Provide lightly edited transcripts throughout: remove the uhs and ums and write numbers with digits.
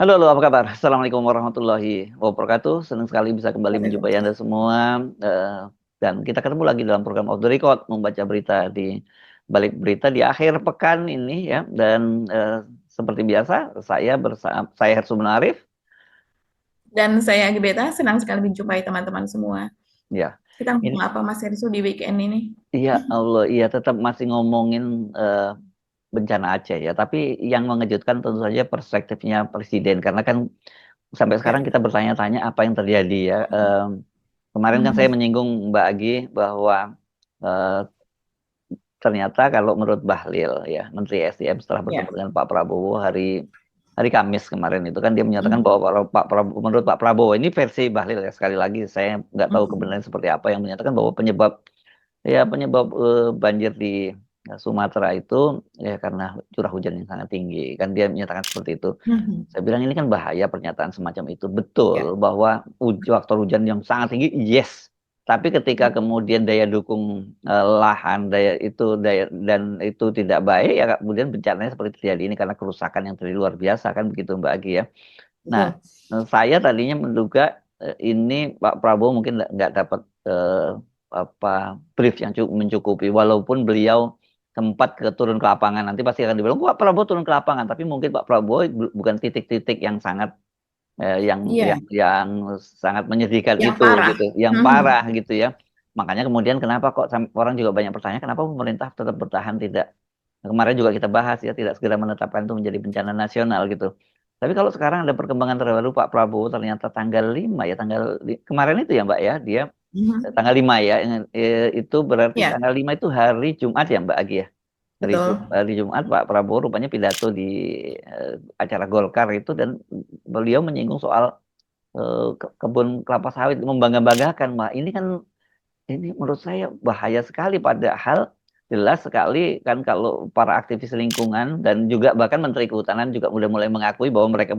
Halo, halo, apa kabar? Assalamualaikum warahmatullahi wabarakatuh. Senang sekali bisa kembali menjumpai Anda semua. Dan kita ketemu lagi dalam program Off the Record, membaca berita di balik berita di akhir pekan ini ya. Dan seperti biasa, saya Hersul Arif. Dan saya Gebeta, senang sekali menjumpai teman-teman semua. Ya, Kita ngomong ini apa Mas Hersu di weekend ini? iya Allah, iya tetap masih ngomongin bencana Aceh ya. Tapi yang mengejutkan tentu saja perspektifnya Presiden, karena kan sampai Ya. sekarang kita bertanya-tanya apa yang terjadi ya. Kemarin kan saya Mhm. menyinggung Mbak Agi bahwa eh, ternyata kalau menurut Bahlil ya Menteri SDM setelah bertemu Ya. dengan Pak Prabowo hari hari Kamis kemarin itu kan dia menyatakan Mhm. bahwa Pak Prabowo, menurut Pak Prabowo ini versi Bahlil ya, sekali lagi saya nggak tahu Mhm. kebenaran seperti apa, yang menyatakan bahwa penyebab banjir di Sumatera itu ya karena curah hujan yang sangat tinggi, kan dia menyatakan seperti itu. Mhm. Saya bilang ini kan bahaya pernyataan semacam itu. Ya. Betul bahwa faktor hujan yang sangat tinggi, yes. Tapi ketika Ya. kemudian daya dukung lahan, daya dan itu tidak baik, ya kemudian bencananya seperti terjadi ini karena kerusakan yang terjadi luar biasa kan begitu Mbak Agi ya. Nah, Betul. saya tadinya menduga ini Pak Prabowo mungkin nggak dapat brief yang cukup mencukupi, walaupun beliau sempat turun ke lapangan. Nanti pasti akan dibilang Pak Prabowo turun ke lapangan, tapi mungkin Pak Prabowo bukan titik-titik yang sangat Iya, yang sangat menyedihkan yang itu parah. gitu, yang Mhm. parah gitu ya. Makanya kemudian kenapa kok orang juga banyak bertanya kenapa pemerintah tetap bertahan tidak. Kemarin juga kita bahas ya, tidak segera menetapkan itu menjadi bencana nasional gitu. Tapi kalau sekarang ada perkembangan terbaru, Pak Prabowo ternyata tanggal 5 ya, kemarin itu ya Mbak ya, dia Mhm. tanggal 5 ya, itu berarti Ya, tanggal 5 itu hari Jumat ya Mbak Agi ya. betul. Hari Jumat Pak Prabowo rupanya pidato di acara Golkar itu, dan beliau menyinggung soal kebun kelapa sawit, membangga-banggakan. Wah, ini menurut saya bahaya sekali, padahal jelas sekali kan kalau para aktivis lingkungan dan juga bahkan Menteri Kehutanan juga udah mulai mengakui bahwa mereka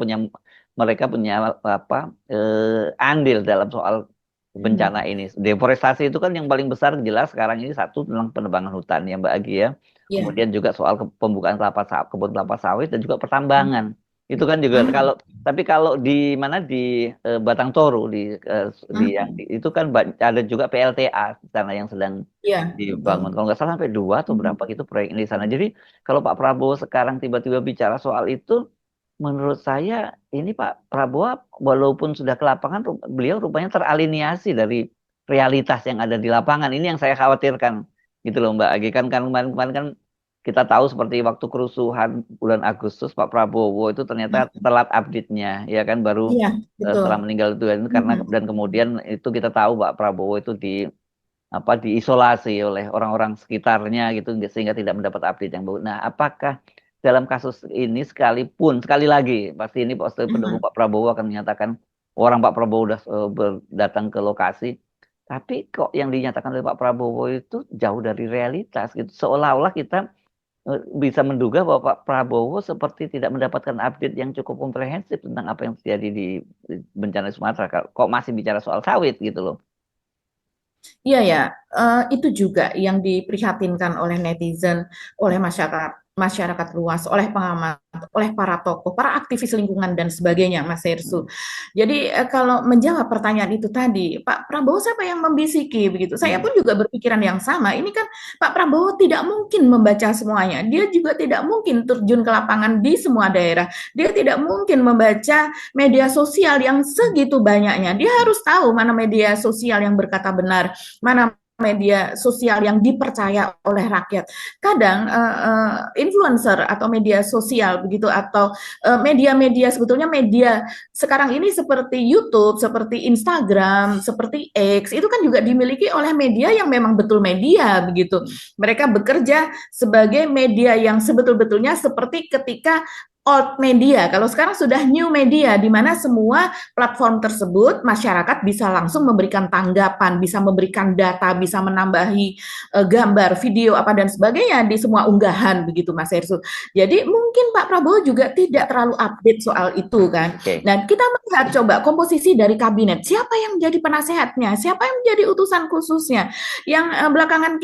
punya apa andil dalam soal bencana Mhm. ini. Deforestasi itu kan yang paling besar jelas sekarang ini, satu tentang penebangan hutan ya Mbak Agi ya. Ya. Kemudian juga soal pembukaan kebun kelapa sawit dan juga pertambangan. Mhm. Itu kan juga Mhm. kalau di mana di Batang Toru Mhm. itu kan ada juga PLTA di sana yang sedang Ya, dibangun. betul. Kalau nggak salah sampai dua atau berapa Mhm. gitu proyek di sana. Jadi kalau Pak Prabowo sekarang tiba-tiba bicara soal itu, menurut saya ini Pak Prabowo walaupun sudah ke lapangan, beliau rupanya teraliniasi dari realitas yang ada di lapangan. Ini yang saya khawatirkan gitu loh Mbak Agi, kan kemarin kan kita tahu seperti waktu kerusuhan bulan Agustus, Pak Prabowo itu ternyata Mhm. telat update-nya ya kan, baru Iya, betul. setelah meninggal itu kan, karena Mhm. dan kemudian itu kita tahu Pak Prabowo itu diisolasi oleh orang-orang sekitarnya gitu sehingga tidak mendapat update yang baik. Nah, apakah dalam kasus ini sekalipun sekali lagi pasti ini pasti pendukung Mhm. Pak Prabowo akan menyatakan orang Pak Prabowo sudah datang ke lokasi, tapi kok yang dinyatakan oleh Pak Prabowo itu jauh dari realitas gitu. Seolah-olah kita bisa menduga bahwa Pak Prabowo seperti tidak mendapatkan update yang cukup komprehensif tentang apa yang terjadi di bencana Sumatera. Kok masih bicara soal sawit gitu loh. Iya ya, itu juga yang diprihatinkan oleh netizen, oleh masyarakat luas, oleh pengamat, oleh para tokoh, para aktivis lingkungan dan sebagainya, Mas Hersu. Hmm. Jadi kalau menjawab pertanyaan itu tadi, Pak Prabowo siapa yang membisiki begitu? Saya Hmm. pun juga berpikiran yang sama. Ini kan Pak Prabowo tidak mungkin membaca semuanya. Dia juga tidak mungkin terjun ke lapangan di semua daerah. Dia tidak mungkin membaca media sosial yang segitu banyaknya. Dia harus tahu mana media sosial yang berkata benar, mana media sosial yang dipercaya oleh rakyat. Kadang influencer atau media sosial begitu atau media-media sebetulnya media sekarang ini seperti YouTube, seperti Instagram, seperti X itu kan juga dimiliki oleh media yang memang betul media begitu. Hmm. Mereka bekerja sebagai media yang sebetul-betulnya seperti ketika old media. Kalau sekarang sudah new media di mana semua platform tersebut masyarakat bisa langsung memberikan tanggapan, bisa memberikan data, bisa menambahi gambar, video apa dan sebagainya di semua unggahan begitu Mas Hersu. Jadi mungkin Pak Prabowo juga tidak terlalu update soal itu kan. Oke. Dan kita melihat coba komposisi dari kabinet, siapa yang menjadi penasehatnya, siapa yang menjadi utusan khususnya, yang belakangan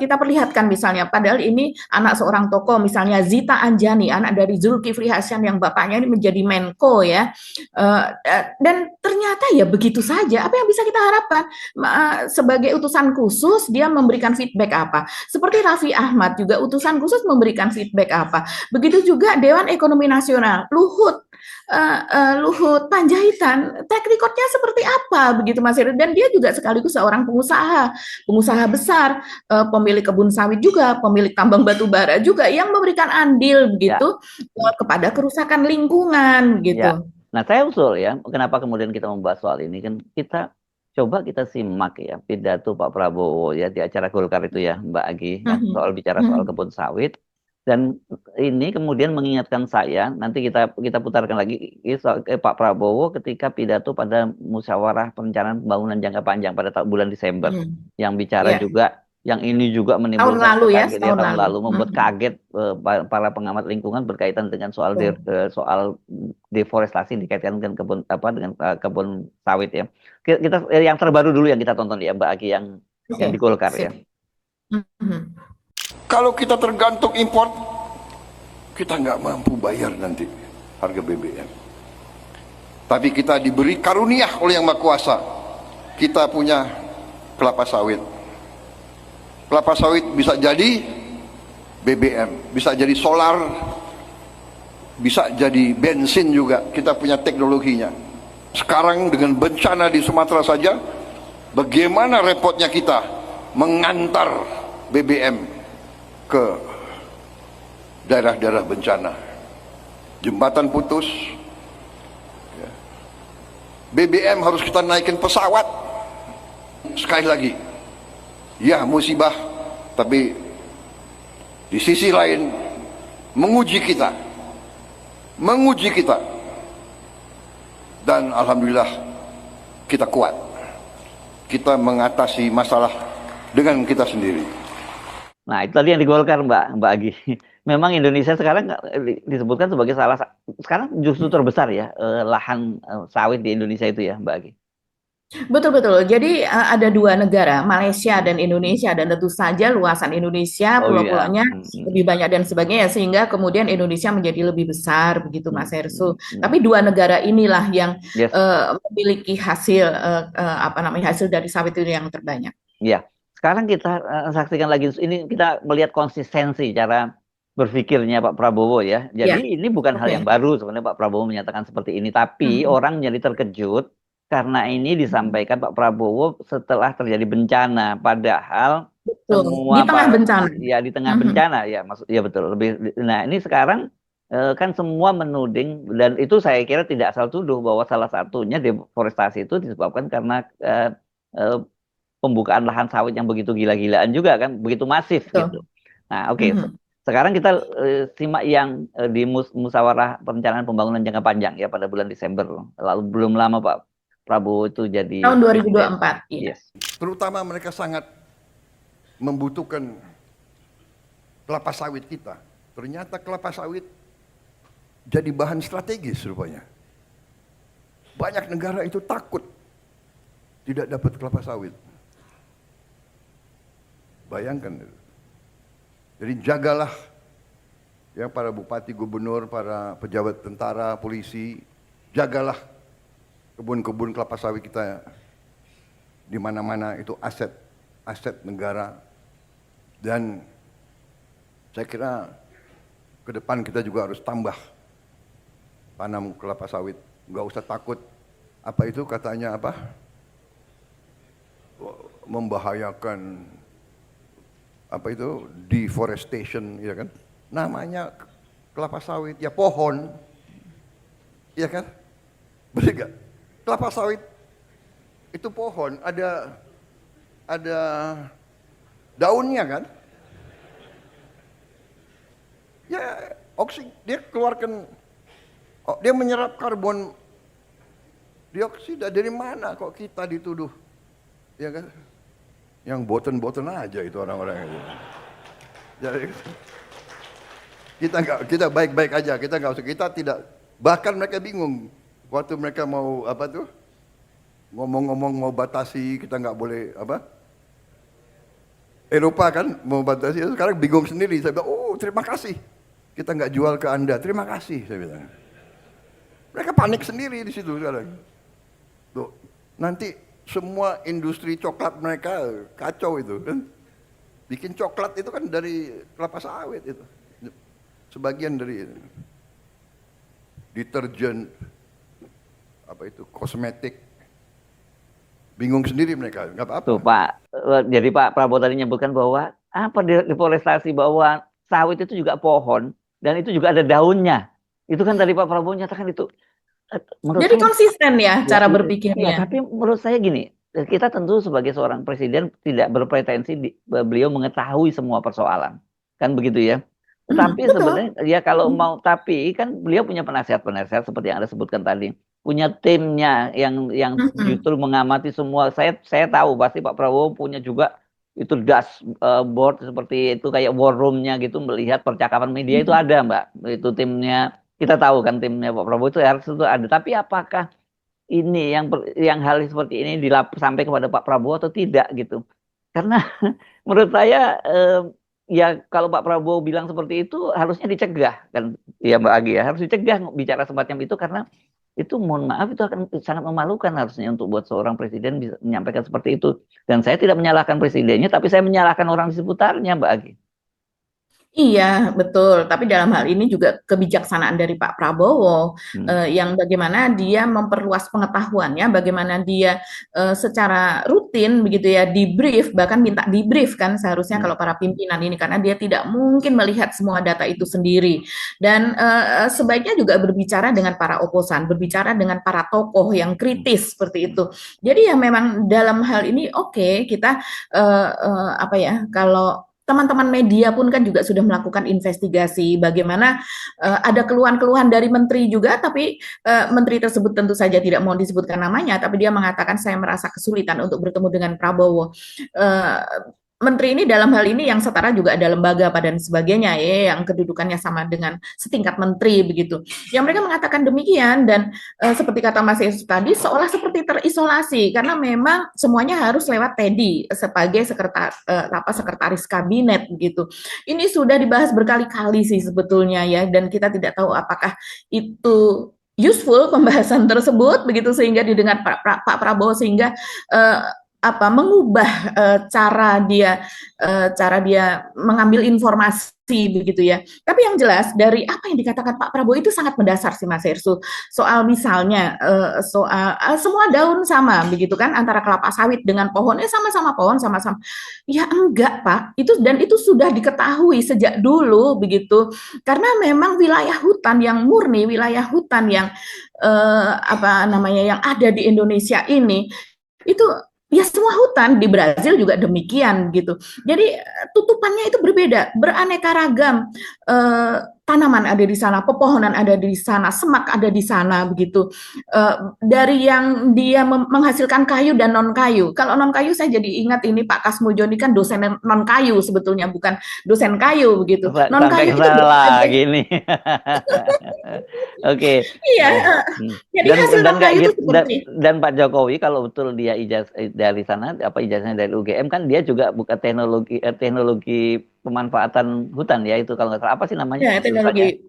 kita perlihatkan misalnya, padahal ini anak seorang tokoh misalnya Zita Anjani, anak dari dari Zulkifli Hasan yang bapaknya ini menjadi Menko ya. Dan ternyata ya begitu saja. Apa yang bisa kita harapkan? Sebagai utusan khusus dia memberikan feedback apa? Seperti Raffi Ahmad juga utusan khusus memberikan feedback apa? Begitu juga Dewan Ekonomi Nasional, Luhut Panjaitan, track recordnya seperti apa begitu Mas Heru? Dan dia juga sekaligus seorang pengusaha besar, pemilik kebun sawit juga, pemilik tambang batu bara juga yang memberikan andil Ya, begitu kepada kerusakan lingkungan ya. gitu. Nah, saya usul ya, kenapa kemudian kita membahas soal ini kan kita simak ya pidato Pak Prabowo ya di acara Golkar itu ya, Mbak Agi ya, bicara soal kebun sawit. Dan ini kemudian mengingatkan saya, nanti kita putarkan lagi Pak Prabowo ketika pidato pada musyawarah perencanaan pembangunan jangka panjang pada bulan Desember, yang bicara Ya. juga, yang ini juga Tahun menimbulkan lalu ya, kaget ya tahun lalu, membuat Mhm. kaget para pengamat lingkungan berkaitan dengan soal deforestasi dikaitkan dengan kebun sawit ya. Kita yang terbaru dulu yang kita tonton ya Mbak Aki yang Oke, di Golkar ya. sip. Mhm. Kalau kita tergantung import, kita nggak mampu bayar nanti harga BBM. Tapi kita diberi karunia oleh Yang Maha Kuasa. Kita punya kelapa sawit. Kelapa sawit bisa jadi BBM, bisa jadi solar, bisa jadi bensin juga. Kita punya teknologinya. Sekarang dengan bencana di Sumatera saja, bagaimana repotnya kita mengantar BBM ke daerah-daerah bencana. Jembatan putus, BBM harus kita naikin pesawat. Sekali lagi, ya musibah, tapi di sisi lain menguji kita, dan alhamdulillah kita kuat. Kita mengatasi masalah dengan kita sendiri. Nah, itu tadi yang di Golkar, Mbak Agi. Memang Indonesia sekarang disebutkan sebagai sekarang justru terbesar ya lahan sawit di Indonesia itu ya, Mbak Agi. Betul. Jadi ada dua negara, Malaysia dan Indonesia, dan tentu saja luasan Indonesia, Oh iya. pulau-pulaunya lebih banyak dan sebagainya, sehingga kemudian Indonesia menjadi lebih besar, begitu Mas Hersu. Tapi dua negara inilah yang Yes. memiliki hasil hasil dari sawit itu yang terbanyak. Iya. Sekarang kita saksikan lagi ini, kita melihat konsistensi cara berpikirnya Pak Prabowo ya. Jadi ini bukan hal yang baru sebenarnya Pak Prabowo menyatakan seperti ini, tapi orang menjadi terkejut karena ini disampaikan Pak Prabowo setelah terjadi bencana, padahal semua di tengah bencana. Ya di tengah bencana ya, ya betul. Nah ini sekarang kan semua menuding, dan itu saya kira tidak asal tuduh bahwa salah satunya deforestasi itu disebabkan karena pembukaan lahan sawit yang begitu gila-gilaan juga kan, begitu masif gitu. Nah oke. Sekarang kita simak yang di musyawarah perencanaan pembangunan jangka panjang ya pada bulan Desember lalu. Belum lama Pak Prabowo itu jadi tahun 2024. Yes. Terutama mereka sangat membutuhkan kelapa sawit kita. Ternyata kelapa sawit jadi bahan strategis rupanya. Banyak negara itu takut tidak dapat kelapa sawit. Bayangkan. Jadi jagalah ya para bupati, gubernur, para pejabat tentara, polisi, jagalah kebun-kebun kelapa sawit kita di mana-mana, itu aset negara. Dan saya kira ke depan kita juga harus tambah tanam kelapa sawit. Nggak usah takut apa itu katanya apa? Membahayakan apa itu deforestation, ya kan? Namanya kelapa sawit ya pohon, ya kan? Betul nggak? Kelapa sawit itu pohon, ada daunnya kan? Ya dia keluarkan, dia menyerap karbon dioksida. Dari mana kok kita dituduh, ya kan? Yang boten-boten aja itu orang-orang itu. Jadi kita baik-baik aja, kita tidak, bahkan mereka bingung waktu mereka mau apa tuh ngomong-ngomong mau batasi, kita nggak boleh apa, Eropa kan mau batasi, sekarang bingung sendiri. Saya bilang, oh terima kasih kita nggak jual ke Anda. Terima kasih, saya bilang. Mereka panik sendiri di situ sekarang. Tuh, nanti semua industri coklat mereka kacau itu kan. Bikin coklat itu kan dari kelapa sawit itu. Sebagian dari deterjen, apa itu, kosmetik. Bingung sendiri mereka, nggak apa-apa. Tuh Pak, jadi Pak Prabowo tadi menyebutkan bahwa apa deforestasi, bahwa sawit itu juga pohon dan itu juga ada daunnya. Itu kan tadi Pak Prabowo nyatakan itu. Menurut Jadi saya, konsisten ya cara iya, berpikirnya. tapi menurut saya gini, kita tentu sebagai seorang presiden tidak berpretensi beliau mengetahui semua persoalan, kan begitu ya. Tetapi Betul. sebenarnya ya kalau mau, tapi kan beliau punya penasihat-penasihat seperti yang Anda sebutkan tadi, punya timnya yang justru mengamati semua. Saya tahu pasti Pak Prabowo punya juga itu dashboard seperti itu, kayak war room-nya gitu, melihat percakapan media itu ada, Mbak. Itu timnya, kita tahu kan timnya Pak Prabowo itu harus itu ada. Tapi apakah ini yang hal seperti ini sampai kepada Pak Prabowo atau tidak gitu? Karena menurut saya ya kalau Pak Prabowo bilang seperti itu harusnya dicegah kan, ya Mbak Agi ya, harus dicegah bicara semacam itu, karena itu mohon maaf itu akan sangat memalukan harusnya untuk buat seorang presiden bisa menyampaikan seperti itu. Dan saya tidak menyalahkan presidennya, tapi saya menyalahkan orang di seputarnya, Mbak Agi. Iya, betul. Tapi dalam hal ini juga kebijaksanaan dari Pak Prabowo, yang bagaimana dia memperluas pengetahuannya, bagaimana dia secara rutin begitu ya di-brief, bahkan minta di-brief kan seharusnya kalau para pimpinan ini, karena dia tidak mungkin melihat semua data itu sendiri. Dan sebaiknya juga berbicara dengan para oposan, berbicara dengan para tokoh yang kritis seperti itu. Jadi ya memang dalam hal ini oke, kita apa ya, kalau teman-teman media pun kan juga sudah melakukan investigasi bagaimana ada keluhan-keluhan dari menteri juga, tapi menteri tersebut tentu saja tidak mau disebutkan namanya, tapi dia mengatakan saya merasa kesulitan untuk bertemu dengan Prabowo. Menteri ini dalam hal ini yang setara juga ada lembaga dan sebagainya ya, yang kedudukannya sama dengan setingkat menteri begitu. Yang mereka mengatakan demikian, dan seperti kata Mas Yesus tadi, seolah seperti terisolasi karena memang semuanya harus lewat Teddy sebagai sekretaris kabinet begitu. Ini sudah dibahas berkali-kali sih sebetulnya ya, dan kita tidak tahu apakah itu useful pembahasan tersebut begitu sehingga didengar Pak Prabowo, sehingga mengubah cara dia mengambil informasi begitu ya. Tapi yang jelas dari apa yang dikatakan Pak Prabowo itu sangat mendasar sih Mas Hersu. Soal misalnya soal semua daun sama begitu kan, antara kelapa sawit dengan pohonnya sama-sama pohon, sama-sama. Ya enggak Pak, itu sudah diketahui sejak dulu begitu. Karena memang wilayah hutan yang murni, wilayah hutan yang yang ada di Indonesia ini itu ya semua hutan, di Brazil juga demikian gitu. Jadi tutupannya itu berbeda, beraneka ragam. Tanaman ada di sana, pepohonan ada di sana, semak ada di sana begitu. Dari yang dia menghasilkan kayu dan non kayu. Kalau non kayu saya jadi ingat ini Pak Kasmujo ini kan dosen non kayu sebetulnya, bukan dosen kayu begitu. Non kayu itu gini. Oke. Iya. Jadi hasil non kayu itu seperti dan Pak Jokowi kalau betul dia dari sana, ijazahnya dari UGM kan, dia juga buka teknologi pemanfaatan hutan ya, itu kalau nggak salah apa sih namanya? Ya, teknologi,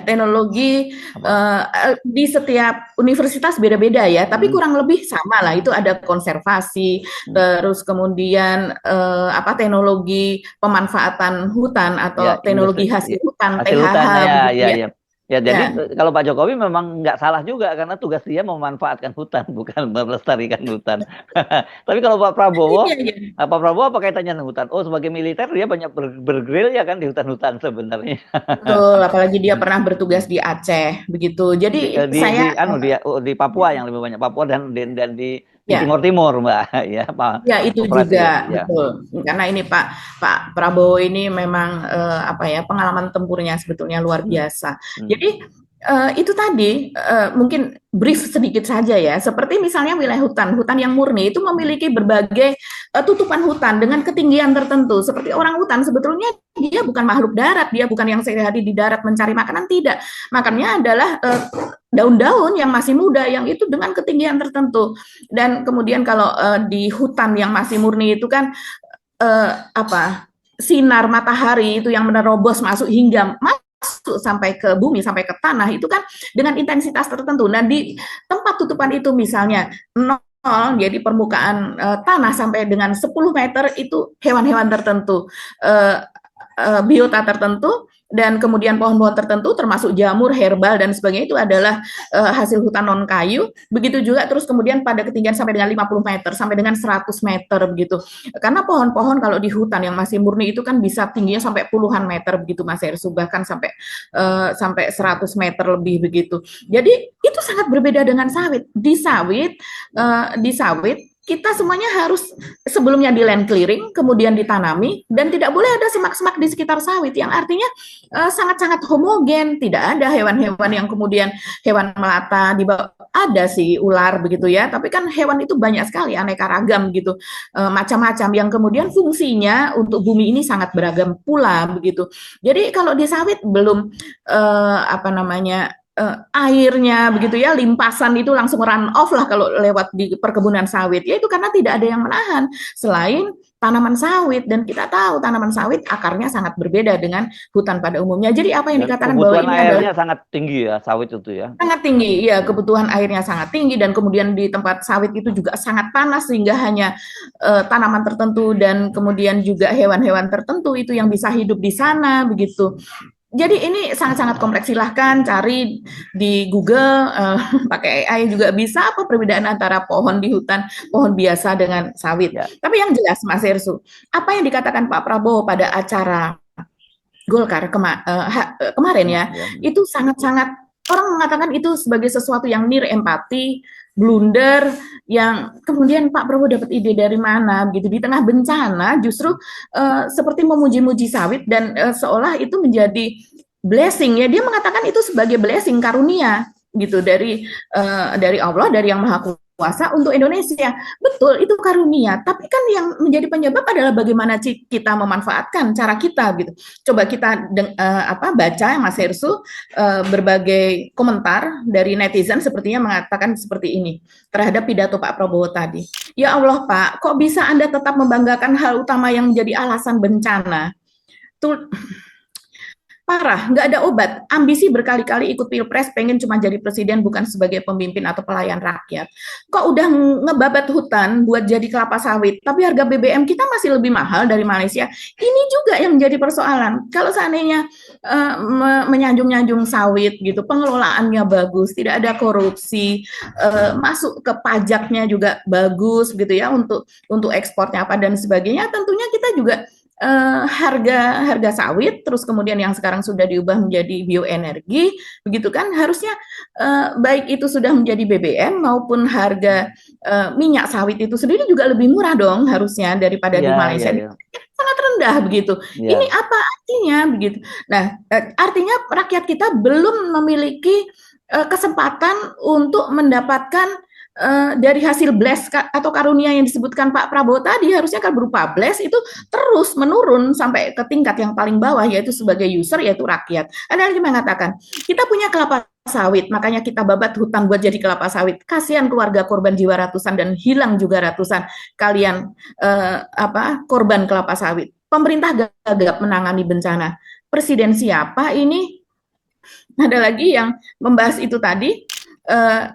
teknologi di setiap universitas beda-beda ya, tapi kurang lebih sama lah. Itu ada konservasi, terus kemudian teknologi pemanfaatan hutan atau teknologi hasil hutan, THH. Ya, jadi kalau Pak Jokowi memang nggak salah juga, karena tugas dia memanfaatkan hutan, bukan melestarikan hutan. Tapi kalau Pak Prabowo, Pak Prabowo apa kaitannya dengan hutan? Oh, sebagai militer dia banyak bergerilya kan di hutan-hutan sebenarnya. Betul, apalagi dia pernah bertugas di Aceh, begitu. Jadi di Papua yang lebih banyak, Papua dan di Timur Timur, Mbak, ya Pak. Ya itu juga betul. Karena ini Pak Prabowo ini memang pengalaman tempurnya sebetulnya luar biasa. Jadi itu tadi mungkin brief sedikit saja ya. Seperti misalnya wilayah hutan yang murni itu memiliki berbagai tutupan hutan dengan ketinggian tertentu. Seperti orang hutan sebetulnya dia bukan makhluk darat, dia bukan yang sehari-hari di darat mencari makanan, tidak. Makannya adalah daun-daun yang masih muda, yang itu dengan ketinggian tertentu. Dan kemudian kalau di hutan yang masih murni itu kan sinar matahari itu yang menerobos masuk hingga masuk sampai ke bumi, sampai ke tanah, itu kan dengan intensitas tertentu. Nah, di tempat tutupan itu misalnya 0, jadi permukaan tanah sampai dengan 10 meter itu hewan-hewan tertentu, biota tertentu, dan kemudian pohon-pohon tertentu termasuk jamur, herbal dan sebagainya itu adalah hasil hutan non kayu. Begitu juga terus kemudian pada ketinggian sampai dengan 50 meter sampai dengan 100 meter begitu. Karena pohon-pohon kalau di hutan yang masih murni itu kan bisa tingginya sampai puluhan meter begitu Mas Ersu, bahkan sampai 100 meter lebih begitu. Jadi itu sangat berbeda dengan sawit. Di sawit kita semuanya harus sebelumnya di land clearing, kemudian ditanami, dan tidak boleh ada semak-semak di sekitar sawit, yang artinya sangat-sangat homogen, tidak ada hewan-hewan yang kemudian hewan melata di bawah. Ada sih ular begitu ya, tapi kan hewan itu banyak sekali, aneka ragam gitu, macam-macam, yang kemudian fungsinya untuk bumi ini sangat beragam pula begitu. Jadi kalau di sawit belum airnya begitu ya, limpasan itu langsung run off lah kalau lewat di perkebunan sawit, ya itu karena tidak ada yang menahan selain tanaman sawit, dan kita tahu tanaman sawit akarnya sangat berbeda dengan hutan pada umumnya. Jadi apa yang Dan dikatakan bahwa kebutuhan ini adalah airnya sangat tinggi ya sawit itu ya. sangat tinggi, ya kebutuhan airnya sangat tinggi, dan kemudian di tempat sawit itu juga sangat panas sehingga hanya tanaman tertentu dan kemudian juga hewan-hewan tertentu itu yang bisa hidup di sana begitu. Jadi ini sangat-sangat kompleks, silahkan cari di Google, pakai AI juga bisa, apa perbedaan antara pohon di hutan, pohon biasa dengan sawit. Ya. Tapi yang jelas Mas Ersu, apa yang dikatakan Pak Prabowo pada acara Golkar kemarin ya, itu sangat-sangat, orang mengatakan itu sebagai sesuatu yang near empati, blunder, yang kemudian Pak Prabowo dapat ide dari mana begitu di tengah bencana, justru seperti memuji-muji sawit, dan seolah itu menjadi blessing ya, dia mengatakan itu sebagai blessing, karunia gitu dari Allah, dari Yang Maha Kuasa untuk Indonesia. Betul, itu karunia, tapi kan yang menjadi penyebab adalah bagaimana kita memanfaatkan, cara kita gitu. Coba kita baca Mas Hersu, berbagai komentar dari netizen sepertinya mengatakan seperti ini terhadap pidato Pak Prabowo tadi. Ya Allah Pak, kok bisa Anda tetap membanggakan hal utama yang menjadi alasan bencana? Tuh, parah, nggak ada obat. Ambisi berkali-kali ikut pilpres, pengen cuma jadi presiden, bukan sebagai pemimpin atau pelayan rakyat. Kok udah ngebabat hutan buat jadi kelapa sawit, tapi harga BBM kita masih lebih mahal dari Malaysia. Ini juga yang menjadi persoalan. Kalau seandainya menyanjung-nyanjung sawit gitu, pengelolaannya bagus, tidak ada korupsi, masuk ke pajaknya juga bagus gitu ya, untuk ekspornya apa dan sebagainya, tentunya kita juga harga sawit, terus kemudian yang sekarang sudah diubah menjadi bioenergi, begitu kan, harusnya baik itu sudah menjadi BBM maupun harga minyak sawit itu sendiri juga lebih murah dong harusnya daripada di Malaysia. Sangat rendah begitu. Ini apa artinya begitu? Nah, artinya rakyat kita belum memiliki kesempatan untuk mendapatkan dari hasil bless atau karunia yang disebutkan Pak Prabowo tadi, harusnya kan berupa bless itu terus menurun sampai ke tingkat yang paling bawah, yaitu sebagai user, yaitu rakyat. Ada yang mengatakan kita punya kelapa sawit, makanya kita babat hutan buat jadi kelapa sawit. Kasihan keluarga korban jiwa ratusan dan hilang juga ratusan kalian korban kelapa sawit. Pemerintah gagap menangani bencana. Presiden siapa ini? Ada lagi yang membahas itu tadi.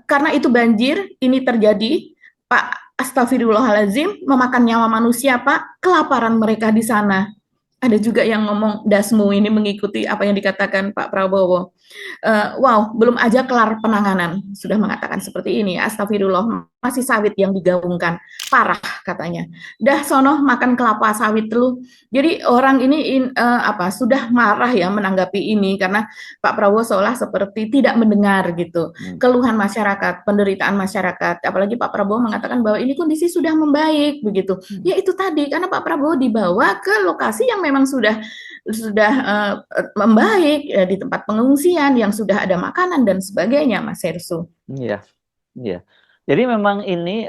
Karena itu banjir ini terjadi, Pak, astagfirullahaladzim, memakan nyawa manusia, Pak, kelaparan mereka di sana. Ada juga yang ngomong, Dasmu ini mengikuti apa yang dikatakan Pak Prabowo. Wow, belum aja kelar penanganan, sudah mengatakan seperti ini, astagfirullah, masih sawit yang digaungkan, parah katanya. Dah sono makan kelapa sawit dulu. Jadi orang ini sudah marah ya menanggapi ini, karena Pak Prabowo seolah seperti tidak mendengar gitu keluhan masyarakat, penderitaan masyarakat. Apalagi Pak Prabowo mengatakan bahwa ini kondisi sudah membaik begitu. Ya itu tadi, karena Pak Prabowo dibawa ke lokasi yang memang sudah membaik, di tempat pengungsian yang sudah ada makanan dan sebagainya, Mas Hersu. Iya, iya. Jadi memang ini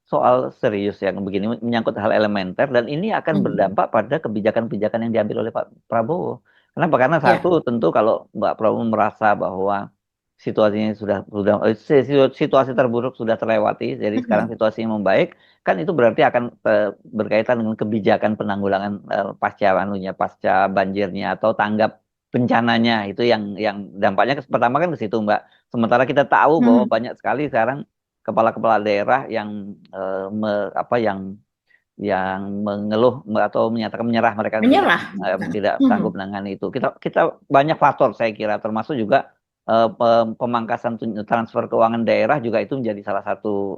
soal serius yang begini, menyangkut hal elementer, dan ini akan berdampak pada kebijakan-kebijakan yang diambil oleh Pak Prabowo. Kenapa? Karena satu, tentu kalau Mbak Prabowo merasa bahwa situasinya situasi terburuk sudah terlewati, jadi sekarang situasinya membaik, kan itu berarti akan berkaitan dengan kebijakan penanggulangan pasca banjirnya atau tanggap bencananya, itu yang dampaknya pertama kan ke situ, Mbak. Sementara kita tahu bahwa banyak sekali sekarang kepala-kepala daerah yang yang mengeluh atau menyatakan menyerah, mereka tidak sanggup menangani itu. Kita banyak faktor saya kira, termasuk juga pemangkasan transfer keuangan daerah juga itu menjadi salah satu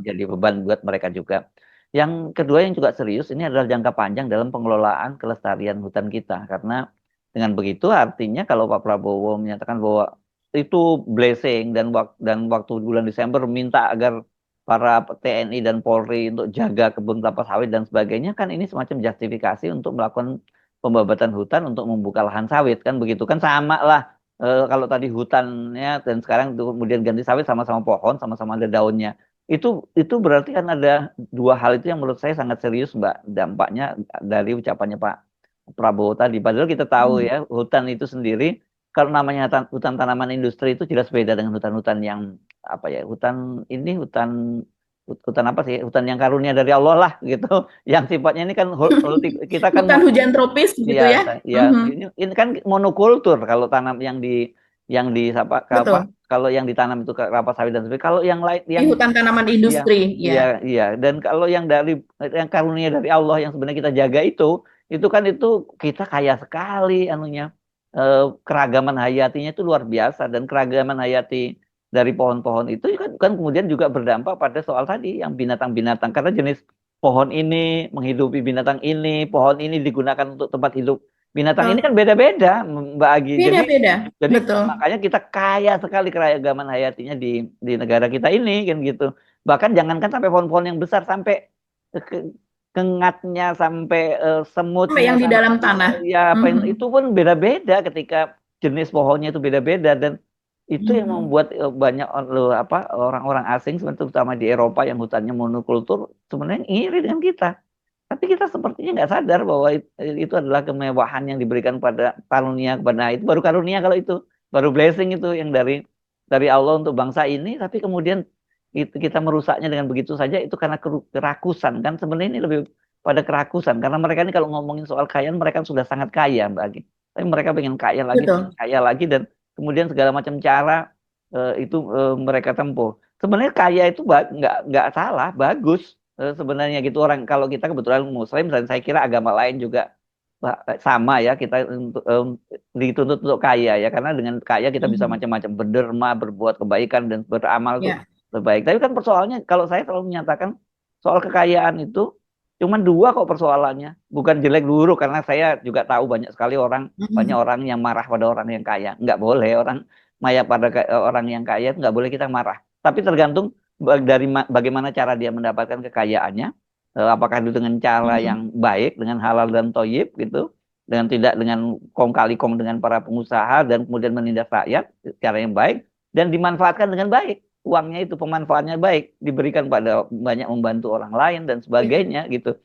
menjadi beban buat mereka juga. Yang kedua yang juga serius ini adalah jangka panjang dalam pengelolaan kelestarian hutan kita, karena dengan begitu artinya kalau Pak Prabowo menyatakan bahwa itu blessing dan waktu bulan Desember minta agar para TNI dan Polri untuk jaga kebun kelapa sawit dan sebagainya, kan ini semacam justifikasi untuk melakukan pembabatan hutan untuk membuka lahan sawit, kan begitu, kan sama lah. Kalau tadi hutannya dan sekarang kemudian ganti sawit, sama-sama pohon, sama-sama ada daunnya. Itu berarti kan ada dua hal itu yang menurut saya sangat serius, Mbak, dampaknya dari ucapannya Pak Prabowo tadi. Padahal kita tahu ya, hutan itu sendiri kalau namanya hutan tanaman industri itu jelas beda dengan hutan-hutan yang hutan apa sih, hutan yang karunia dari Allah lah gitu, yang sifatnya ini kan kita kan hutan hujan tropis gitu ya. Ini kan monokultur kalau tanam yang di kalau yang ditanam itu kelapa sawit dan sebagainya. Kalau yang lain yang hutan tanaman industri iya, dan kalau yang karunia dari Allah yang sebenarnya kita jaga itu kan kita kaya sekali anunya, keragaman hayatinya itu luar biasa, dan keragaman hayati dari pohon-pohon itu kan kemudian juga berdampak pada soal tadi yang binatang-binatang, karena jenis pohon ini menghidupi binatang ini, pohon ini digunakan untuk tempat hidup binatang ini kan beda-beda, Mbak Agi. Jadi betul. Makanya kita kaya sekali keragaman hayatinya di negara kita ini kan gitu. Bahkan jangankan sampai pohon-pohon yang besar, sampai kengatnya, sampai semutnya yang di dalam tanah. Ya, itu pun beda-beda ketika jenis pohonnya itu beda-beda, dan itu yang membuat banyak orang-orang asing, terutama di Eropa yang hutannya monokultur, sebenarnya iri dengan kita. Tapi kita sepertinya nggak sadar bahwa itu adalah kemewahan yang diberikan pada karunia, itu baru karunia, kalau itu baru blessing itu yang dari Allah untuk bangsa ini. Tapi kemudian kita merusaknya dengan begitu saja, itu karena kerakusan kan. Sebenarnya ini lebih pada kerakusan, karena mereka ini kalau ngomongin soal kekayaan, mereka sudah sangat kaya, Mbak Agi. Tapi mereka pengen kaya lagi, dan kemudian segala macam cara mereka tempuh. Sebenarnya kaya itu nggak salah, bagus sebenarnya gitu. Orang kalau kita kebetulan Muslim, dan saya kira agama lain juga sama ya, kita dituntut untuk kaya ya, karena dengan kaya kita bisa macam-macam, berderma, berbuat kebaikan, dan beramal tuh terbaik. Tapi kan persoalannya, kalau saya selalu menyatakan soal kekayaan itu cuma dua kok persoalannya, bukan jelek buruk, karena saya juga tahu banyak sekali banyak orang yang marah pada orang yang kaya. Nggak boleh orang pada orang yang kaya, nggak boleh kita marah. Tapi tergantung dari bagaimana cara dia mendapatkan kekayaannya, apakah itu dengan cara yang baik, dengan halal dan thayyib gitu, dengan tidak dengan kong kali kong dengan para pengusaha, dan kemudian menindas rakyat cara yang baik, dan dimanfaatkan dengan baik. Uangnya itu pemanfaatannya baik, diberikan pada banyak, membantu orang lain dan sebagainya gitu.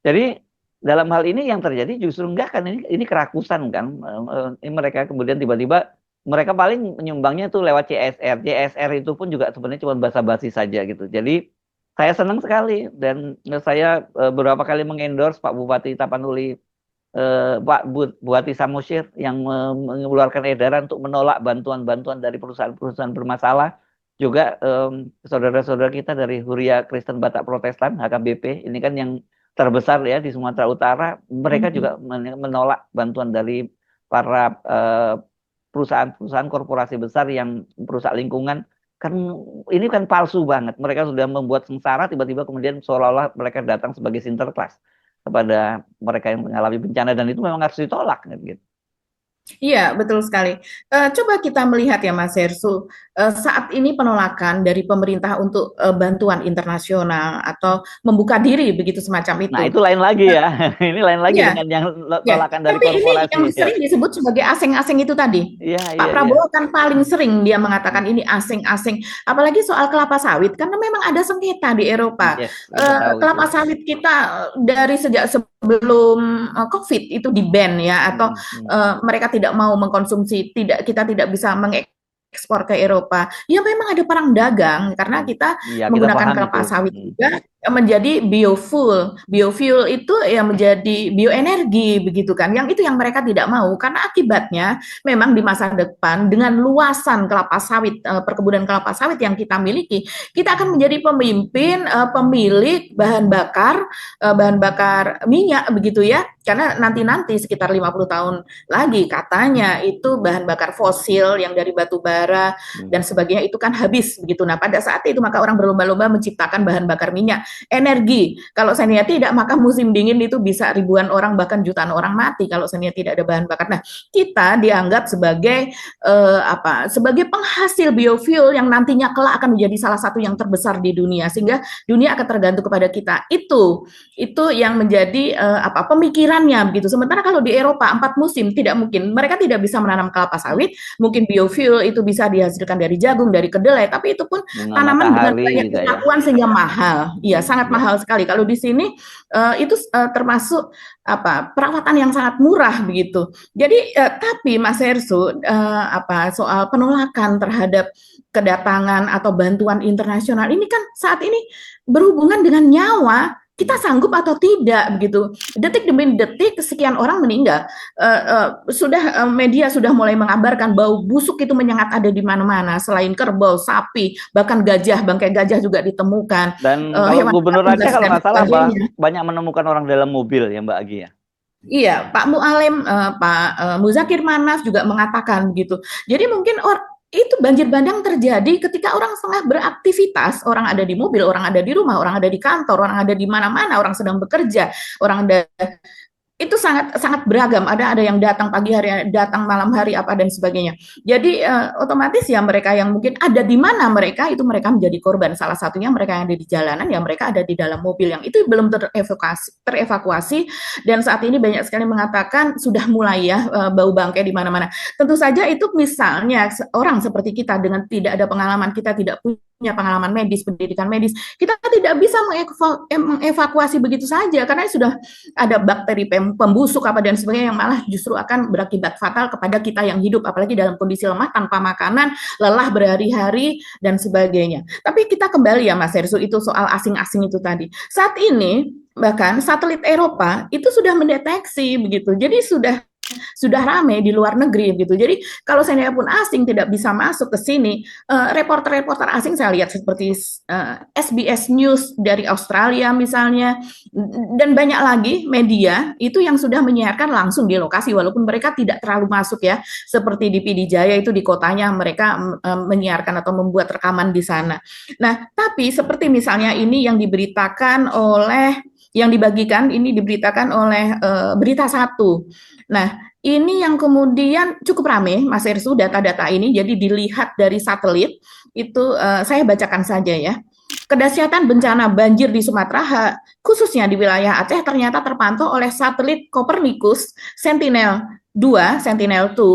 Jadi dalam hal ini yang terjadi justru enggak kan, ini kerakusan kan. Mereka kemudian tiba-tiba mereka paling menyumbangnya tuh lewat CSR. CSR itu pun juga sebenarnya cuma basa-basi saja gitu. Jadi saya senang sekali, dan saya beberapa kali mengendorse Pak Bupati Tapanuli, Pak Bupati Samosir, yang mengeluarkan edaran untuk menolak bantuan-bantuan dari perusahaan-perusahaan bermasalah. Juga saudara-saudara kita dari Huria Kristen Batak Protestan, HKBP, ini kan yang terbesar ya di Sumatera Utara, mereka juga menolak bantuan dari para perusahaan-perusahaan korporasi besar yang merusak lingkungan. Kan ini kan palsu banget, mereka sudah membuat sengsara, tiba-tiba kemudian seolah-olah mereka datang sebagai sinterklas kepada mereka yang mengalami bencana, dan itu memang harus ditolak gitu. Iya, betul sekali. Coba kita melihat ya Mas Hersu, saat ini penolakan dari pemerintah untuk bantuan internasional atau membuka diri begitu semacam itu. Nah, itu lain lagi ya. Ini lain lagi dengan yang tolakan dari korporasi. Tapi ini yang sering disebut sebagai asing-asing itu tadi. Pak Prabowo kan paling sering dia mengatakan ini asing-asing. Apalagi soal kelapa sawit, karena memang ada sengketa di Eropa. Kelapa sawit kita dari sejak sebelum COVID itu di-ban ya, atau mereka tidak mau mengkonsumsi, kita tidak bisa ekspor ke Eropa. Ya memang ada perang dagang karena kita Iya, kita menggunakan paham kelapa itu. sawit juga menjadi biofuel. Biofuel itu ya menjadi bioenergi begitu kan. Yang itu yang mereka tidak mau karena akibatnya memang di masa depan dengan luasan kelapa sawit, perkebunan kelapa sawit yang kita miliki, kita akan menjadi pemimpin, pemilik bahan bakar minyak begitu ya. Karena nanti-nanti sekitar 50 tahun lagi katanya itu bahan bakar fosil yang dari batu bara dan sebagainya itu kan habis begitu. Nah, pada saat itu maka orang berlomba-lomba menciptakan bahan bakar minyak, energi. Kalau seandainya tidak, maka musim dingin itu bisa ribuan orang bahkan jutaan orang mati kalau seandainya tidak ada bahan bakar. Nah, kita dianggap sebagai sebagai penghasil biofuel yang nantinya kelak akan menjadi salah satu yang terbesar di dunia sehingga dunia akan tergantung kepada kita. Itu yang menjadi pemikirannya begitu. Sementara kalau di Eropa 4 musim tidak mungkin. Mereka tidak bisa menanam kelapa sawit. Mungkin biofuel itu bisa dihasilkan dari jagung, dari kedelai, tapi itu pun Bunga tanaman dengan matahari banyak juga ya. kesatuan sehingga mahal. Iya, sangat mahal sekali. Kalau di sini itu termasuk perawatan yang sangat murah begitu. Jadi tapi Mas Hersu soal penolakan terhadap kedatangan atau bantuan internasional ini kan saat ini berhubungan dengan nyawa. Kita sanggup atau tidak begitu. Detik demi detik sekian orang meninggal. Media sudah mulai mengabarkan bau busuk itu menyengat ada di mana-mana. Selain kerbau, sapi, bahkan gajah, bangkai gajah juga ditemukan. Dan kalau Gubernur Aceh kalau nggak salah sebagainya. banyak menemukan orang dalam mobil ya Mbak Agi ya. Iya, Pak Mualim, Pak Muzakir Manaf juga mengatakan begitu. Jadi mungkin itu banjir bandang terjadi ketika orang setengah beraktivitas, orang ada di mobil, orang ada di rumah, orang ada di kantor, orang ada di mana-mana, orang sedang bekerja, orang ada itu sangat sangat beragam. Ada yang datang pagi hari, datang malam hari apa dan sebagainya. Jadi otomatis ya mereka yang mungkin ada di mana mereka itu mereka menjadi korban. Salah satunya mereka yang ada di jalanan ya mereka ada di dalam mobil yang itu belum terevakuasi dan saat ini banyak sekali mengatakan sudah mulai ya bau bangkai di mana-mana. Tentu saja itu misalnya orang seperti kita dengan tidak ada pengalaman, kita tidak punya pengalaman medis, pendidikan medis, kita tidak bisa mengevakuasi begitu saja karena sudah ada bakteri pembusuk apa dan sebagainya yang malah justru akan berakibat fatal kepada kita yang hidup apalagi dalam kondisi lemah tanpa makanan, lelah berhari-hari dan sebagainya. Tapi kita kembali ya Mas Hersu itu soal asing-asing itu tadi. Saat ini bahkan satelit Eropa itu sudah mendeteksi begitu. Jadi sudah ramai di luar negeri gitu. Jadi kalau saya pun asing tidak bisa masuk ke sini, reporter-reporter asing saya lihat seperti SBS News dari Australia misalnya, dan banyak lagi media itu yang sudah menyiarkan langsung di lokasi walaupun mereka tidak terlalu masuk ya, seperti di PD Jaya itu di kotanya mereka menyiarkan atau membuat rekaman di sana. Nah, tapi seperti misalnya ini yang diberitakan oleh yang dibagikan ini diberitakan oleh Berita Satu. Nah, ini yang kemudian cukup ramai, Mas Hersu, data-data ini. Jadi dilihat dari satelit, itu saya bacakan saja ya. Kedahsyatan bencana banjir di Sumatera, khususnya di wilayah Aceh, ternyata terpantau oleh satelit Copernicus Sentinel-2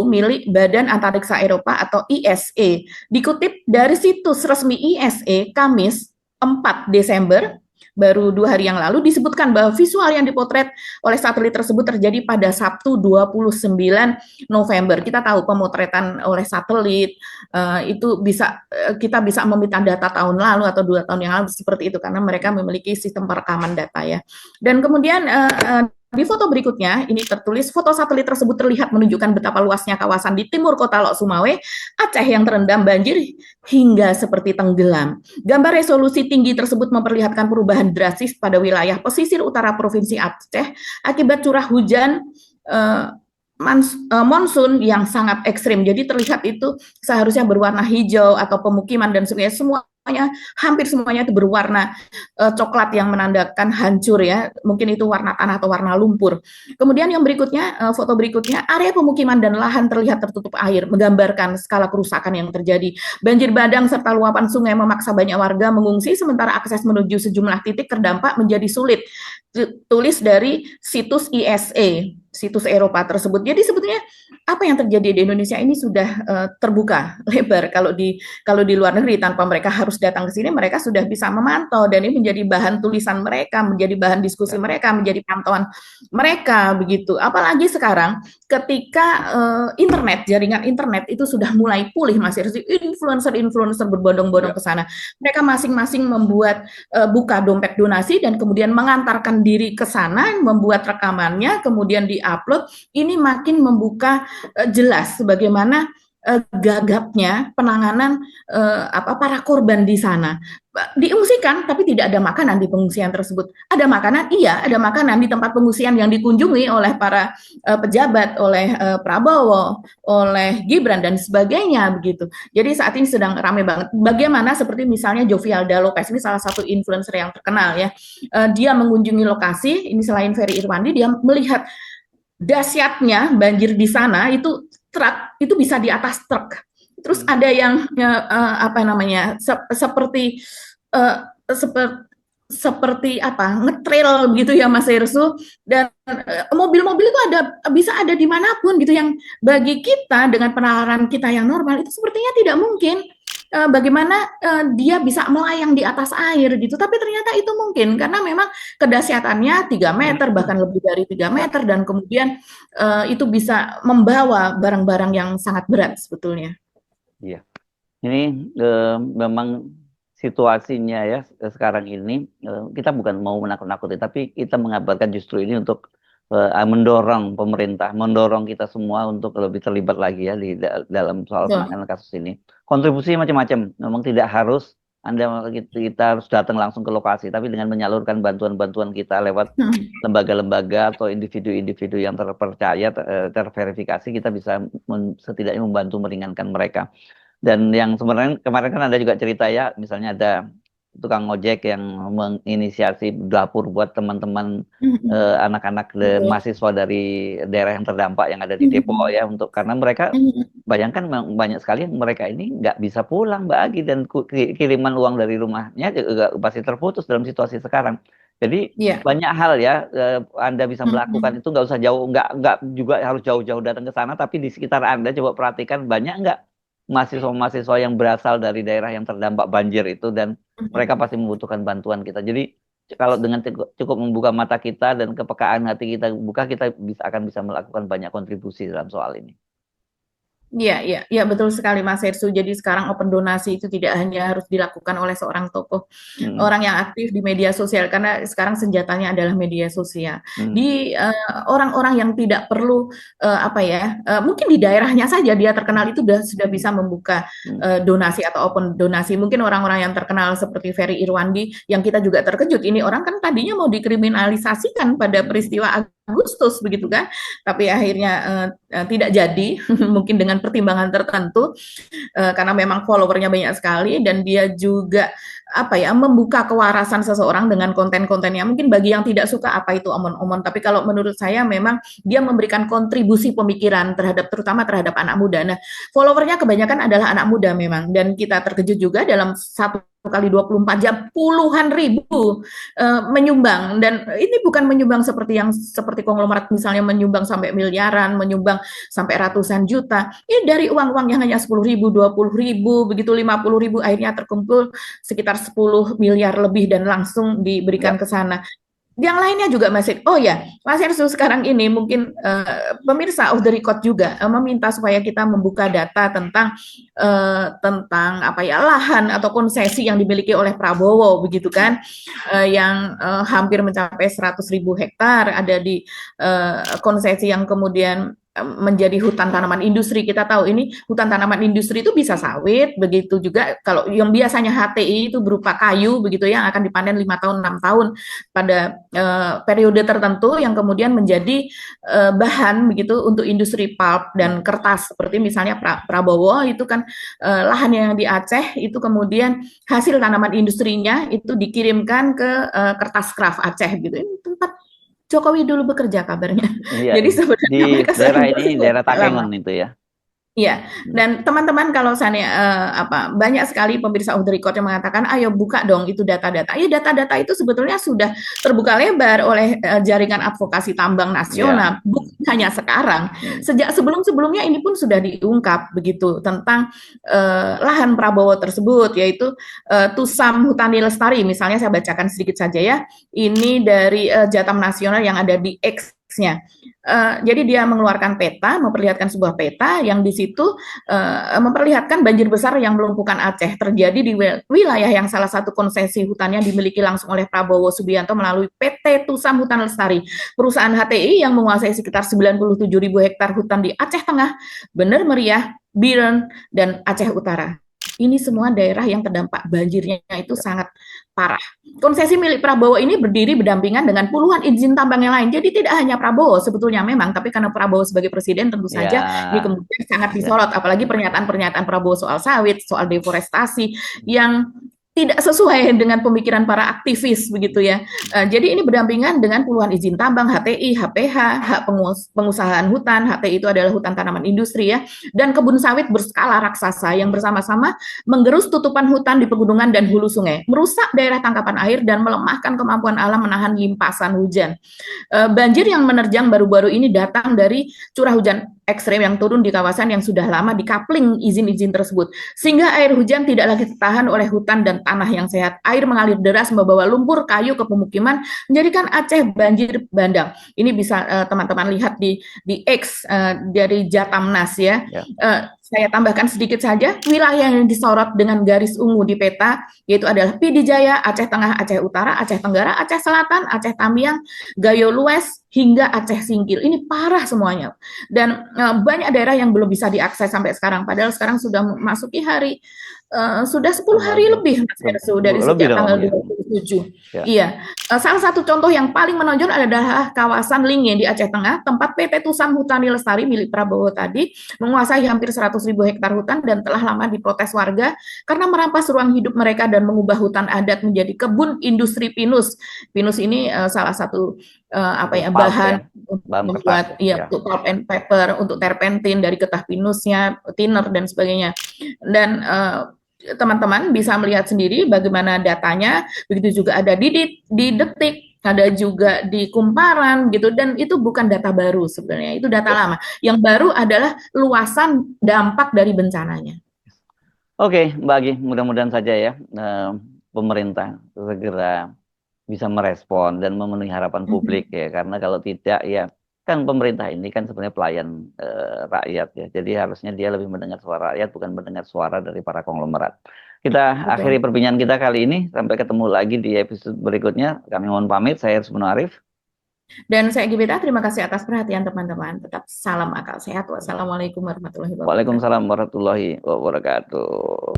milik Badan Antariksa Eropa atau ISA. Dikutip dari situs resmi ISA, Kamis 4 Desember, baru 2 hari yang lalu disebutkan bahwa visual yang dipotret oleh satelit tersebut terjadi pada Sabtu 29 November. Kita tahu pemotretan oleh satelit itu bisa kita bisa meminta data tahun lalu atau 2 tahun yang lalu seperti itu karena mereka memiliki sistem perekaman data ya. Dan kemudian di foto berikutnya, ini tertulis, foto satelit tersebut terlihat menunjukkan betapa luasnya kawasan di timur kota Lok Sumawe, Aceh yang terendam banjir hingga seperti tenggelam. Gambar resolusi tinggi tersebut memperlihatkan perubahan drastis pada wilayah pesisir utara Provinsi Aceh akibat curah hujan monsun yang sangat ekstrim. Jadi terlihat itu seharusnya berwarna hijau atau pemukiman dan sebagainya, hampir semuanya itu berwarna coklat yang menandakan hancur ya, mungkin itu warna tanah atau warna lumpur. Kemudian yang berikutnya, foto berikutnya, area pemukiman dan lahan terlihat tertutup air, menggambarkan skala kerusakan yang terjadi. Banjir bandang serta luapan sungai memaksa banyak warga mengungsi, sementara akses menuju sejumlah titik terdampak menjadi sulit. Tulis dari situs ISA. situs Eropa tersebut. Jadi sebetulnya apa yang terjadi di Indonesia ini sudah terbuka lebar. Kalau di luar negeri tanpa mereka harus datang ke sini, mereka sudah bisa memantau dan ini menjadi bahan tulisan mereka, menjadi bahan diskusi mereka, menjadi pantauan mereka begitu. Apalagi sekarang ketika jaringan internet itu sudah mulai pulih, Mas Irsi, influencer berbondong-bondong ke sana. Mereka masing-masing membuat buka dompet donasi dan kemudian mengantarkan diri ke sana, membuat rekamannya, kemudian diupload. Ini makin membuka jelas bagaimana gagapnya penanganan para korban di sana. Diungsikan, tapi tidak ada makanan di pengungsian tersebut. Ada makanan, iya, ada makanan di tempat pengungsian yang dikunjungi oleh para pejabat, oleh Prabowo, oleh Gibran dan sebagainya begitu. Jadi saat ini sedang ramai banget. Bagaimana seperti misalnya Jovialda Lopez, ini salah satu influencer yang terkenal ya. Dia mengunjungi lokasi, ini selain Ferry Irwandi, dia melihat dahsyatnya banjir di sana, itu truk itu bisa di atas truk. Terus ada yang seperti ngetrail begitu ya Mas Irsu, dan mobil-mobil itu bisa ada dimanapun gitu, yang bagi kita dengan penalaran kita yang normal itu sepertinya tidak mungkin. Bagaimana dia bisa melayang di atas air gitu, tapi ternyata itu mungkin karena memang kedahsyatannya 3 meter bahkan lebih dari 3 meter, dan kemudian itu bisa membawa barang-barang yang sangat berat sebetulnya. Iya, ini memang situasinya ya sekarang ini kita bukan mau menakut-nakuti, tapi kita mengabarkan justru ini untuk mendorong pemerintah, mendorong kita semua untuk lebih terlibat lagi ya di dalam soal penanganan kasus ini. Kontribusi macam-macam, memang tidak harus kita harus datang langsung ke lokasi, tapi dengan menyalurkan bantuan-bantuan kita lewat lembaga-lembaga atau individu-individu yang terpercaya, terverifikasi, kita bisa setidaknya membantu meringankan mereka. Dan yang sebenarnya kemarin kan ada juga cerita ya, misalnya ada tukang ojek yang menginisiasi dapur buat teman-teman anak-anak mahasiswa dari daerah yang terdampak yang ada di Depok ya, untuk karena mereka bayangkan banyak sekali mereka ini nggak bisa pulang Mbak Agi, dan kiriman uang dari rumahnya juga pasti terputus dalam situasi sekarang. Jadi banyak hal ya Anda bisa melakukan itu, nggak usah jauh, nggak juga harus jauh-jauh datang ke sana, tapi di sekitar Anda coba perhatikan banyak nggak mahasiswa-mahasiswa yang berasal dari daerah yang terdampak banjir itu, dan mereka pasti membutuhkan bantuan kita. Jadi kalau dengan cukup membuka mata kita dan kepekaan hati kita buka, kita akan bisa melakukan banyak kontribusi dalam soal ini. Iya, betul sekali Mas Hersu. Jadi sekarang open donasi itu tidak hanya harus dilakukan oleh seorang tokoh, orang yang aktif di media sosial, karena sekarang senjatanya adalah media sosial. Di orang-orang yang tidak perlu mungkin di daerahnya saja dia terkenal itu sudah bisa membuka donasi atau open donasi. Mungkin orang-orang yang terkenal seperti Ferry Irwandi yang kita juga terkejut, ini orang kan tadinya mau dikriminalisasikan pada peristiwa Agustus begitu kan, tapi akhirnya tidak jadi mungkin dengan pertimbangan tertentu karena memang followernya banyak sekali, dan dia juga membuka kewarasan seseorang dengan konten-kontennya. Mungkin bagi yang tidak suka apa itu omon-omon, tapi kalau menurut saya memang dia memberikan kontribusi pemikiran terutama terhadap anak muda. Nah, followernya kebanyakan adalah anak muda memang, dan kita terkejut juga dalam 1x24 jam puluhan ribu menyumbang, dan ini bukan menyumbang seperti konglomerat misalnya menyumbang sampai miliaran, menyumbang sampai ratusan juta. Ini dari uang-uang yang hanya 10.000, 20.000, begitu 50.000, akhirnya terkumpul sekitar 10 miliar lebih dan langsung diberikan ke sana. Yang lainnya juga masih, Mas Hersu sekarang ini mungkin pemirsa off the record juga meminta supaya kita membuka data tentang lahan atau konsesi yang dimiliki oleh Prabowo begitu kan, yang hampir mencapai 100.000 hektar ada di konsesi yang kemudian menjadi hutan tanaman industri. Kita tahu ini hutan tanaman industri itu bisa sawit, begitu juga kalau yang biasanya HTI itu berupa kayu begitu yang akan dipanen 5 tahun 6 tahun pada periode tertentu, yang kemudian menjadi bahan begitu untuk industri pulp dan kertas, seperti misalnya Prabowo itu kan lahan yang di Aceh itu kemudian hasil tanaman industrinya itu dikirimkan ke kertas kraft Aceh gitu. Ini tempat Jokowi dulu bekerja kabarnya. Iya, jadi sebenarnya di daerah ini daerah Takengon itu ya. Iya, dan teman-teman kalau saya banyak sekali pemirsa off the record yang mengatakan, ayo buka dong itu data-data. Ya data-data itu sebetulnya sudah terbuka lebar oleh jaringan advokasi tambang Ya. nasional, bukan hanya sekarang. Sejak sebelum-sebelumnya ini pun sudah diungkap begitu tentang lahan Prabowo tersebut, yaitu Tusam Hutani Lestari. Misalnya saya bacakan sedikit saja ya. Ini dari Jatam Nasional yang ada di X-nya. Jadi dia mengeluarkan peta, memperlihatkan sebuah peta yang di situ memperlihatkan banjir besar yang melumpuhkan Aceh terjadi di wilayah yang salah satu konsesi hutannya dimiliki langsung oleh Prabowo Subianto melalui PT Tusam Hutan Lestari, perusahaan HTI yang menguasai sekitar 97.000 hektar hutan di Aceh Tengah, Bener Meriah, Biren, dan Aceh Utara. Ini semua daerah yang terdampak banjirnya itu sangat parah. Konsesi milik Prabowo ini berdiri berdampingan dengan puluhan izin tambang yang lain. Jadi tidak hanya Prabowo sebetulnya memang, tapi karena Prabowo sebagai presiden tentu saja ini kemudian sangat disorot. Apalagi pernyataan-pernyataan Prabowo soal sawit, soal deforestasi yang tidak sesuai dengan pemikiran para aktivis begitu ya. Jadi ini berdampingan dengan puluhan izin tambang, HTI, HPH, hak pengusahaan hutan, HTI itu adalah hutan tanaman industri ya, dan kebun sawit berskala raksasa yang bersama-sama menggerus tutupan hutan di pegunungan dan hulu sungai, merusak daerah tangkapan air dan melemahkan kemampuan alam menahan limpasan hujan. Banjir yang menerjang baru-baru ini datang dari curah hujan ekstrem yang turun di kawasan yang sudah lama dikapling izin-izin tersebut, sehingga air hujan tidak lagi tertahan oleh hutan dan tanah yang sehat. Air mengalir deras membawa lumpur kayu ke pemukiman, menjadikan Aceh banjir bandang. Ini bisa teman-teman lihat di X dari Jatamnas ya. Saya tambahkan sedikit saja, wilayah yang disorot dengan garis ungu di peta, yaitu adalah Pidi Jaya, Aceh Tengah, Aceh Utara, Aceh Tenggara, Aceh Selatan, Aceh Tamiang, Gayo Lues, hingga Aceh Singkil. Ini parah semuanya. Dan banyak daerah yang belum bisa diakses sampai sekarang, padahal sekarang sudah memasuki hari, sudah 10 hari lebih Mas Hersu dari sejak tanggal 27. Iya. Salah satu contoh yang paling menonjol adalah kawasan Linge di Aceh Tengah, tempat PT Tusam Hutani Lestari milik Prabowo tadi menguasai hampir 100.000 hektar hutan dan telah lama diprotes warga karena merampas ruang hidup mereka dan mengubah hutan adat menjadi kebun industri pinus. Pinus ini salah satu bahan untuk membuat untuk pulp and paper, untuk terpentin dari getah pinusnya, thinner dan sebagainya. Dan teman-teman bisa melihat sendiri bagaimana datanya, begitu juga ada di Detik, ada juga di Kumparan gitu, dan itu bukan data baru sebenarnya, itu data lama. Yang baru adalah luasan dampak dari bencananya. Oke, Mbak Agi, mudah-mudahan saja ya pemerintah segera bisa merespon dan memenuhi harapan publik ya, karena kalau tidak ya kan pemerintah ini kan sebenarnya pelayan rakyat ya, jadi harusnya dia lebih mendengar suara rakyat bukan mendengar suara dari para konglomerat. Kita akhiri perbincangan kita kali ini, sampai ketemu lagi di episode berikutnya. Kami mohon pamit, saya Hersmono Arif. Dan saya Gibita, terima kasih atas perhatian teman-teman. Tetap salam akal sehat. Wassalamualaikum warahmatullahi wabarakatuh. Waalaikumsalam warahmatullahi wabarakatuh.